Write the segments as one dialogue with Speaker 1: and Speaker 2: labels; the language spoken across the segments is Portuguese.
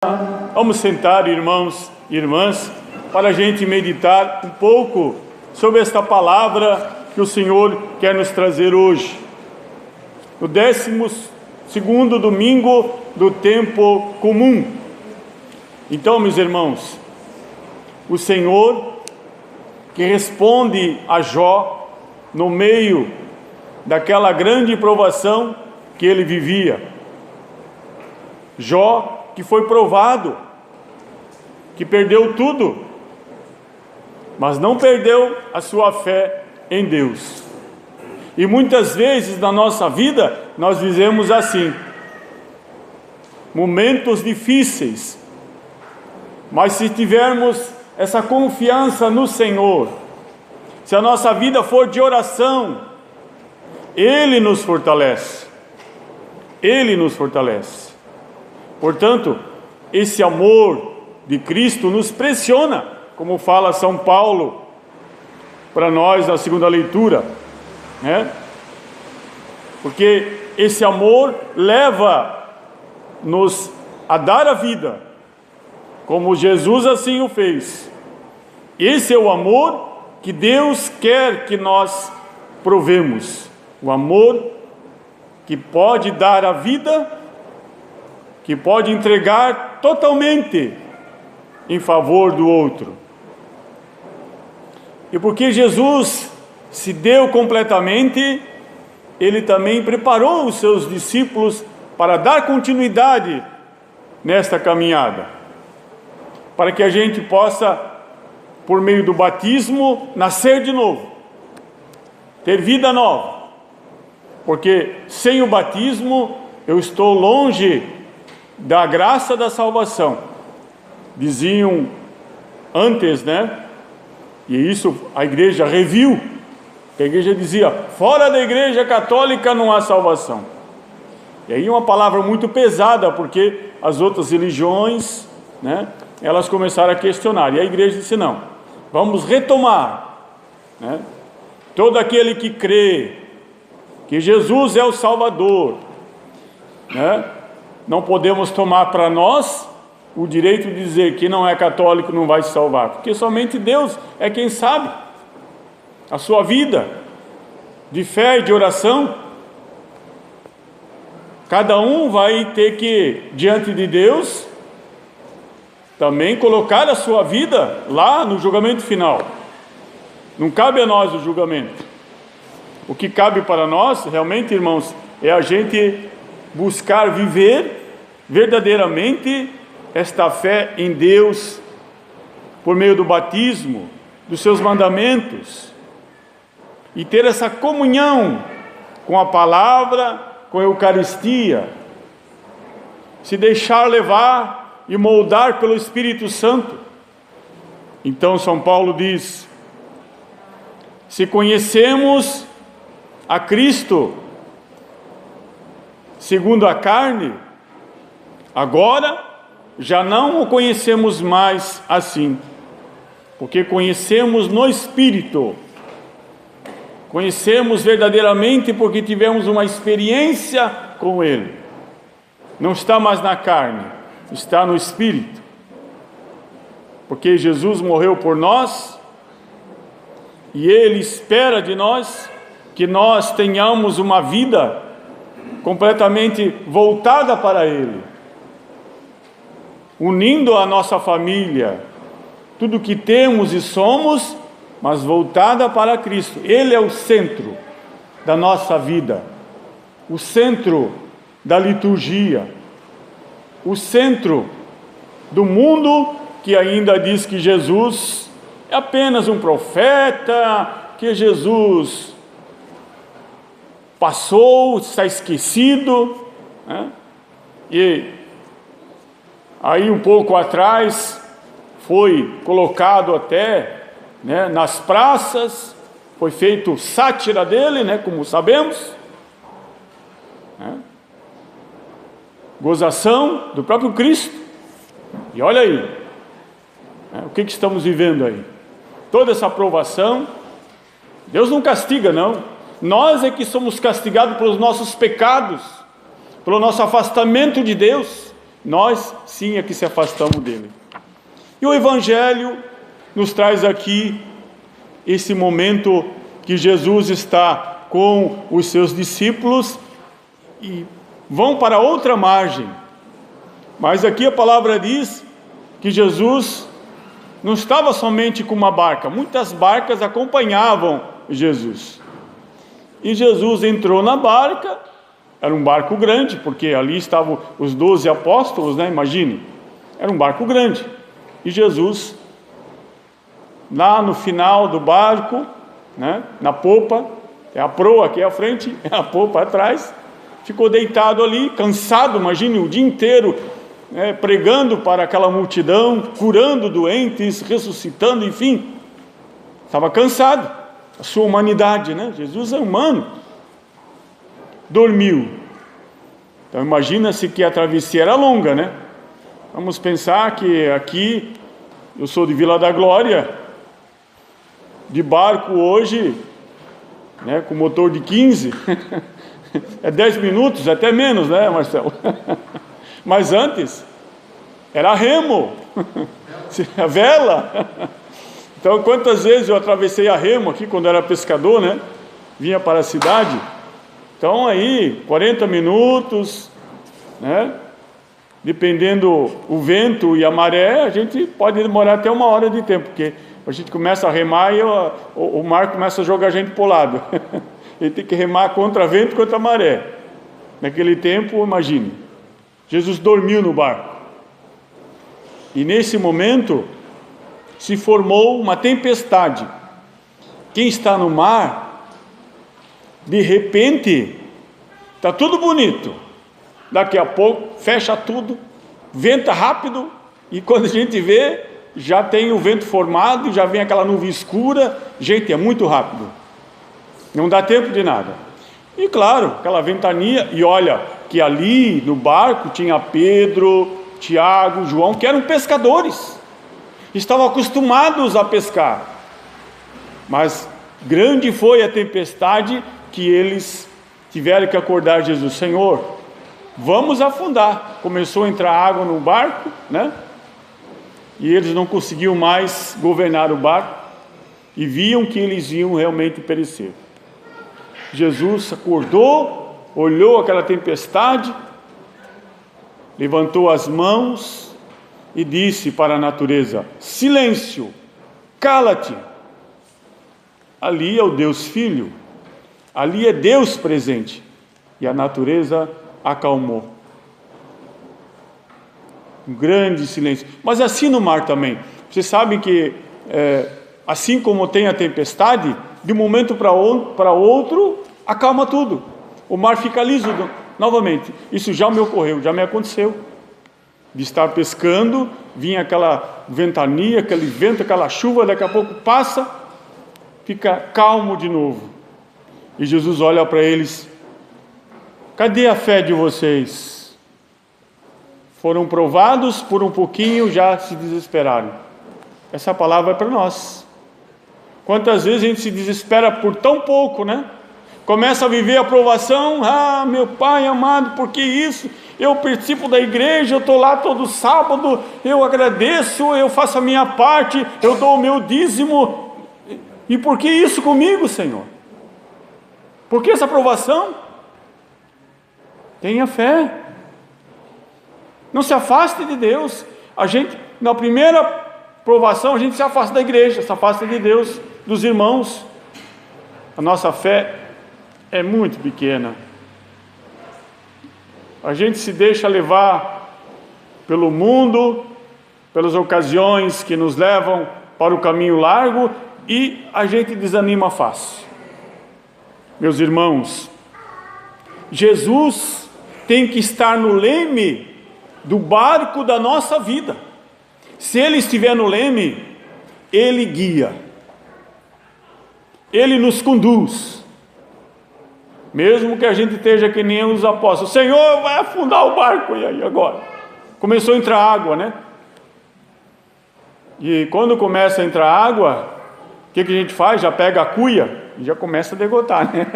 Speaker 1: Vamos sentar, irmãos e irmãs, para a gente meditar um pouco sobre esta palavra que o Senhor quer nos trazer hoje. No 12º domingo do tempo comum. Então, meus irmãos, o Senhor que responde a Jó no meio daquela grande provação que ele vivia. Jó, que foi provado, que perdeu tudo, mas não perdeu a sua fé em Deus. E muitas vezes na nossa vida nós vivemos assim, momentos difíceis, mas se tivermos essa confiança no Senhor, se a nossa vida for de oração, Ele nos fortalece. Ele nos fortalece. Portanto, esse amor de Cristo nos pressiona, como fala São Paulo para nós na segunda leitura, né? Porque esse amor leva-nos a dar a vida, como Jesus assim o fez. Esse é o amor que Deus quer que nós provemos. O amor que pode dar a vida, que pode entregar totalmente em favor do outro. E porque Jesus se deu completamente, Ele também preparou os seus discípulos para dar continuidade nesta caminhada, para que a gente possa, por meio do batismo, nascer de novo, ter vida nova, porque sem o batismo eu estou longe da graça da salvação, diziam antes, né? E isso a igreja reviu. A igreja dizia: fora da igreja católica não há salvação. E aí uma palavra muito pesada, porque as outras religiões, né, elas começaram a questionar, e a igreja disse: não, vamos retomar, né? Todo aquele que crê que Jesus é o Salvador, né, não podemos tomar para nós o direito de dizer que não é católico não vai se salvar, porque somente Deus é quem sabe a sua vida de fé e de oração. Cada um vai ter que, diante de Deus, também colocar a sua vida lá no julgamento final. Não cabe a nós o julgamento. O que cabe para nós, realmente, irmãos, é a gente buscar viver verdadeiramente esta fé em Deus por meio do batismo, dos seus mandamentos, e ter essa comunhão com a palavra, com a Eucaristia, se deixar levar e moldar pelo Espírito Santo. Então São Paulo diz: se conhecemos a Cristo segundo a carne, agora já não o conhecemos mais assim, porque conhecemos no Espírito. Conhecemos verdadeiramente porque tivemos uma experiência com Ele. Não está mais na carne, está no Espírito. Porque Jesus morreu por nós e Ele espera de nós que nós tenhamos uma vida completamente voltada para Ele, unindo a nossa família, tudo que temos e somos, mas voltada para Cristo. Ele é o centro da nossa vida, o centro da liturgia, o centro do mundo que ainda diz que Jesus é apenas um profeta, que Jesus passou, está esquecido, né? E aí um pouco atrás foi colocado até, né, nas praças, foi feito sátira dele, né, como sabemos, né? Gozação do próprio Cristo. E olha aí, né, o que estamos vivendo aí? Toda essa aprovação. Deus não castiga, não. Nós é que somos castigados pelos nossos pecados, pelo nosso afastamento de Deus. Nós sim é que se afastamos dele. E o Evangelho nos traz aqui esse momento que Jesus está com os seus discípulos e vão para outra margem. Mas aqui a palavra diz que Jesus não estava somente com uma barca, muitas barcas acompanhavam Jesus. E Jesus entrou na barca, era um barco grande, porque ali estavam os 12 apóstolos, né? Imagine, era um barco grande. E Jesus, lá no final do barco, né? Na popa, é a proa aqui à frente, é a popa atrás, ficou deitado ali, cansado, imagine, o dia inteiro, pregando para aquela multidão, curando doentes, ressuscitando, enfim, estava cansado, a sua humanidade, né? Jesus é humano, dormiu. Então imagina-se que a travessia era longa, né? Vamos pensar que aqui, eu sou de Vila da Glória, de barco hoje, né, com motor de 15, é 10 minutos, até menos, né, Marcelo? Mas antes, era remo, a vela. Então, quantas vezes eu atravessei a remo aqui, quando era pescador, né? Vinha para a cidade. Então, aí, 40 minutos, né? Dependendo o vento e a maré, a gente pode demorar até 1 hora de tempo, porque a gente começa a remar e o mar começa a jogar a gente para o lado. Ele tem que remar contra vento e contra a maré. Naquele tempo, imagine, Jesus dormiu no barco. E nesse momento, se formou uma tempestade. Quem está no mar, de repente, está tudo bonito. Daqui a pouco, fecha tudo, venta rápido, e quando a gente vê, já tem o vento formado, já vem aquela nuvem escura. Gente, é muito rápido. Não dá tempo de nada. E claro, aquela ventania, e olha, que ali no barco tinha Pedro, Tiago, João, que eram pescadores, estavam acostumados a pescar, mas grande foi a tempestade que eles tiveram que acordar Jesus: Senhor, vamos afundar. Começou a entrar água no barco, né? E eles não conseguiam mais governar o barco, e viam que eles iam realmente perecer. Jesus acordou, olhou aquela tempestade, levantou as mãos e disse para a natureza: silêncio, cala-te. Ali é o Deus Filho, ali é Deus presente, e a natureza acalmou. Um grande silêncio. Mas assim no mar também, vocês sabem que assim como tem a tempestade, de um momento para outro acalma tudo, o mar fica liso novamente. Isso já me ocorreu, já me aconteceu, de estar pescando, vinha aquela ventania, aquele vento, aquela chuva, daqui a pouco passa, fica calmo de novo, e Jesus olha para eles: cadê a fé de vocês? Foram provados por um pouquinho, já se desesperaram. Essa palavra é para nós. Quantas vezes a gente se desespera por tão pouco, né? Começa a viver a provação: ah, meu Pai amado, por que isso? Eu participo da igreja, eu estou lá todo sábado, eu agradeço, eu faço a minha parte, eu dou o meu dízimo, e por que isso comigo, Senhor? Por que essa provação? Tenha fé, não se afaste de Deus. A gente, na primeira provação, a gente se afasta da igreja, se afasta de Deus, dos irmãos. A nossa fé é muito pequena. A gente se deixa levar pelo mundo, pelas ocasiões que nos levam para o caminho largo, e a gente desanima fácil. Meus irmãos, Jesus tem que estar no leme do barco da nossa vida. Se Ele estiver no leme, Ele guia, Ele nos conduz. Mesmo que a gente esteja que nem os apóstolos: Senhor, vai afundar o barco. E aí agora? Começou a entrar água, né? E quando começa a entrar água, o que a gente faz? Já pega a cuia e já começa a degotar, né?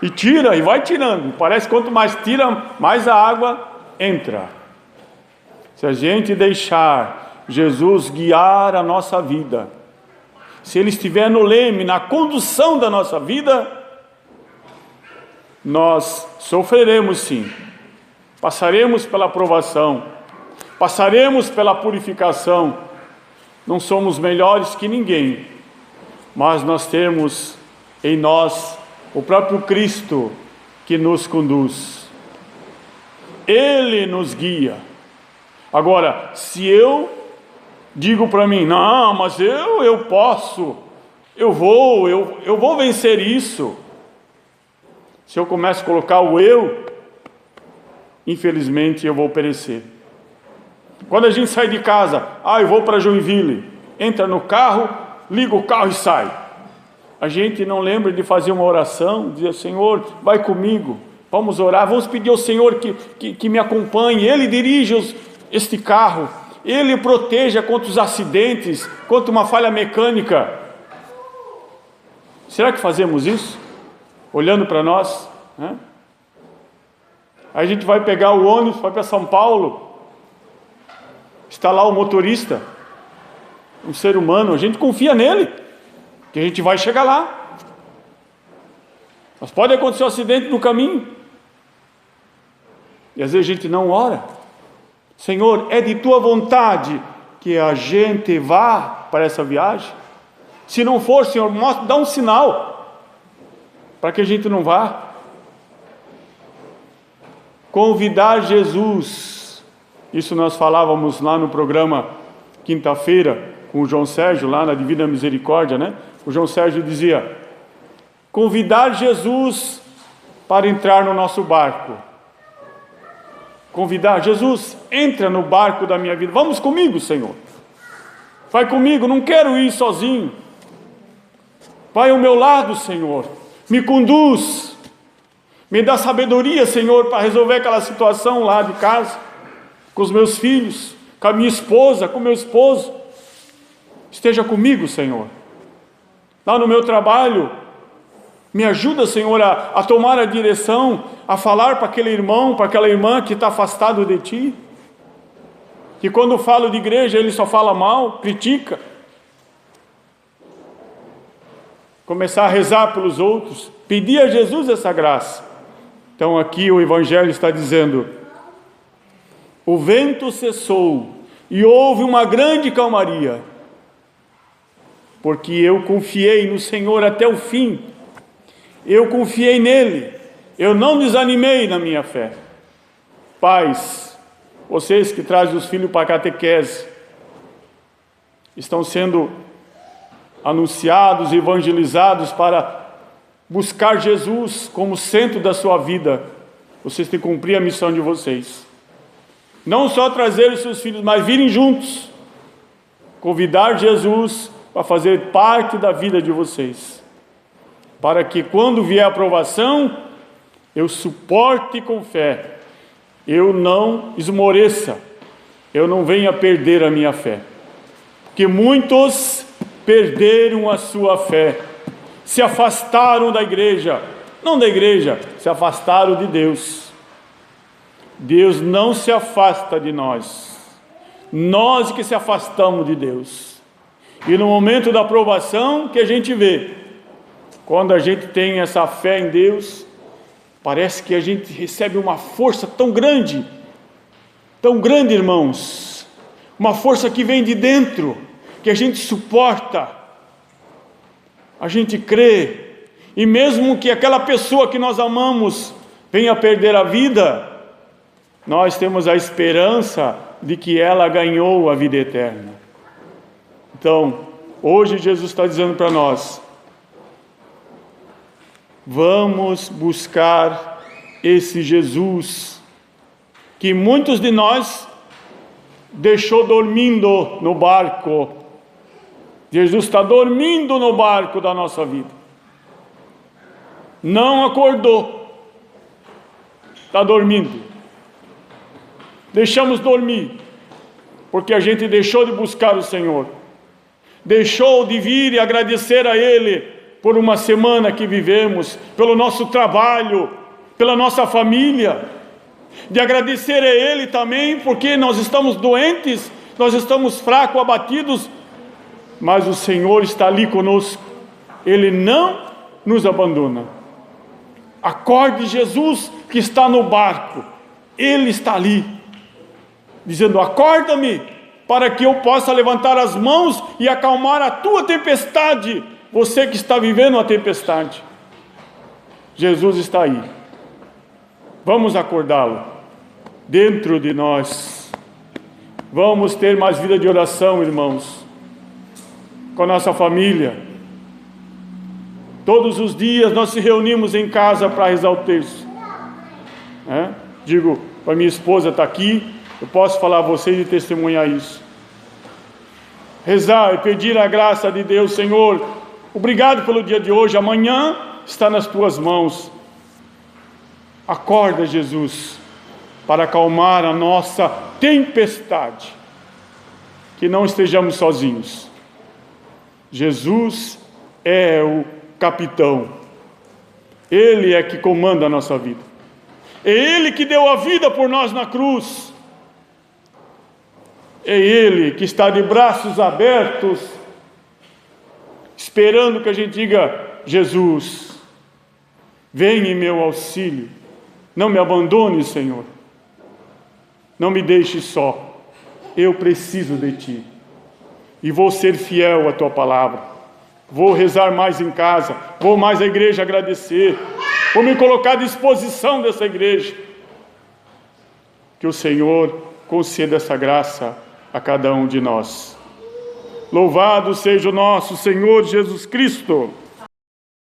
Speaker 1: E tira, e vai tirando. Parece que quanto mais tira, mais a água entra. Se a gente deixar Jesus guiar a nossa vida, se Ele estiver no leme, na condução da nossa vida, nós sofreremos sim, passaremos pela provação, passaremos pela purificação. Não somos melhores que ninguém, mas nós temos em nós o próprio Cristo que nos conduz. Ele nos guia. Agora, se eu digo para mim, não, mas eu posso, eu vou vencer isso. Se eu começo a colocar o eu, infelizmente eu vou perecer. Quando a gente sai de casa, eu vou para Joinville, entra no carro, liga o carro e sai. A gente não lembra de fazer uma oração, dizer, Senhor, vai comigo, vamos orar, vamos pedir ao Senhor que me acompanhe, Ele dirige este carro, Ele proteja contra os acidentes, contra uma falha mecânica. Será que fazemos isso? Olhando para nós, né? Aí a gente vai pegar o ônibus, vai para São Paulo, está lá o motorista, um ser humano, a gente confia nele, que a gente vai chegar lá. Mas pode acontecer um acidente no caminho, e às vezes a gente não ora. Senhor, é de tua vontade que a gente vá para essa viagem? Se não for, Senhor, dá um sinal para que a gente não vá. Convidar Jesus, isso nós falávamos lá no programa quinta-feira com o João Sérgio, lá na Divina Misericórdia, né? O João Sérgio dizia, convidar Jesus para entrar no nosso barco. Convidar, Jesus, entra no barco da minha vida, vamos comigo, Senhor, vai comigo, não quero ir sozinho, vai ao meu lado, Senhor, me conduz, me dá sabedoria, Senhor, para resolver aquela situação lá de casa, com os meus filhos, com a minha esposa, com o meu esposo, esteja comigo, Senhor, lá no meu trabalho, me ajuda, Senhor, a tomar a direção, a falar para aquele irmão, para aquela irmã que está afastado de Ti, que quando falo de igreja ele só fala mal, critica. Começar a rezar pelos outros, pedir a Jesus essa graça. Então aqui o Evangelho está dizendo, o vento cessou e houve uma grande calmaria, porque eu confiei no Senhor até o fim, eu confiei nele, eu não desanimei na minha fé. Pais, vocês que trazem os filhos para a catequese, estão sendo anunciados, evangelizados para buscar Jesus como centro da sua vida. Vocês têm que cumprir a missão de vocês. Não só trazer os seus filhos, mas virem juntos. Convidar Jesus para fazer parte da vida de vocês. Para que quando vier a provação, eu suporte com fé. Eu não esmoreça. Eu não venha perder a minha fé. Porque muitos perderam a sua fé. Se afastaram da igreja. Não da igreja, se afastaram de Deus. Deus não se afasta de nós. Nós que se afastamos de Deus. E no momento da provação que a gente vê, quando a gente tem essa fé em Deus, parece que a gente recebe uma força tão grande, irmãos, uma força que vem de dentro, que a gente suporta, a gente crê, e mesmo que aquela pessoa que nós amamos venha perder a vida, nós temos a esperança de que ela ganhou a vida eterna. Então, hoje Jesus está dizendo para nós, vamos buscar esse Jesus, que muitos de nós deixou dormindo no barco. Jesus está dormindo no barco da nossa vida. Não acordou. Está dormindo. Deixamos dormir, porque a gente deixou de buscar o Senhor. Deixou de vir e agradecer a Ele por uma semana que vivemos, pelo nosso trabalho, pela nossa família. de agradecer a Ele também, porque nós estamos doentes, nós estamos fracos, abatidos, mas o Senhor está ali conosco, Ele não nos abandona. Acorde Jesus que está no barco, Ele está ali, dizendo: acorda-me, para que eu possa levantar as mãos e acalmar a tua tempestade, você que está vivendo a tempestade. Jesus está aí, vamos acordá-lo dentro de nós. Vamos ter mais vida de oração, irmãos, com a nossa família. Todos os dias nós se reunimos em casa para rezar o terço. Digo, para minha esposa está aqui, eu posso falar a vocês e testemunhar isso. Rezar e pedir a graça de Deus: Senhor, obrigado pelo dia de hoje, amanhã está nas tuas mãos. Acorda, Jesus, para acalmar a nossa tempestade, que não estejamos sozinhos. Jesus é o capitão, Ele é que comanda a nossa vida, é Ele que deu a vida por nós na cruz, é Ele que está de braços abertos, esperando que a gente diga: Jesus, vem em meu auxílio, não me abandone, Senhor, não me deixe só, eu preciso de Ti, e vou ser fiel à Tua palavra, vou rezar mais em casa, vou mais à igreja agradecer, vou me colocar à disposição dessa igreja. Que o Senhor conceda essa graça a cada um de nós. Louvado seja o nosso Senhor Jesus Cristo.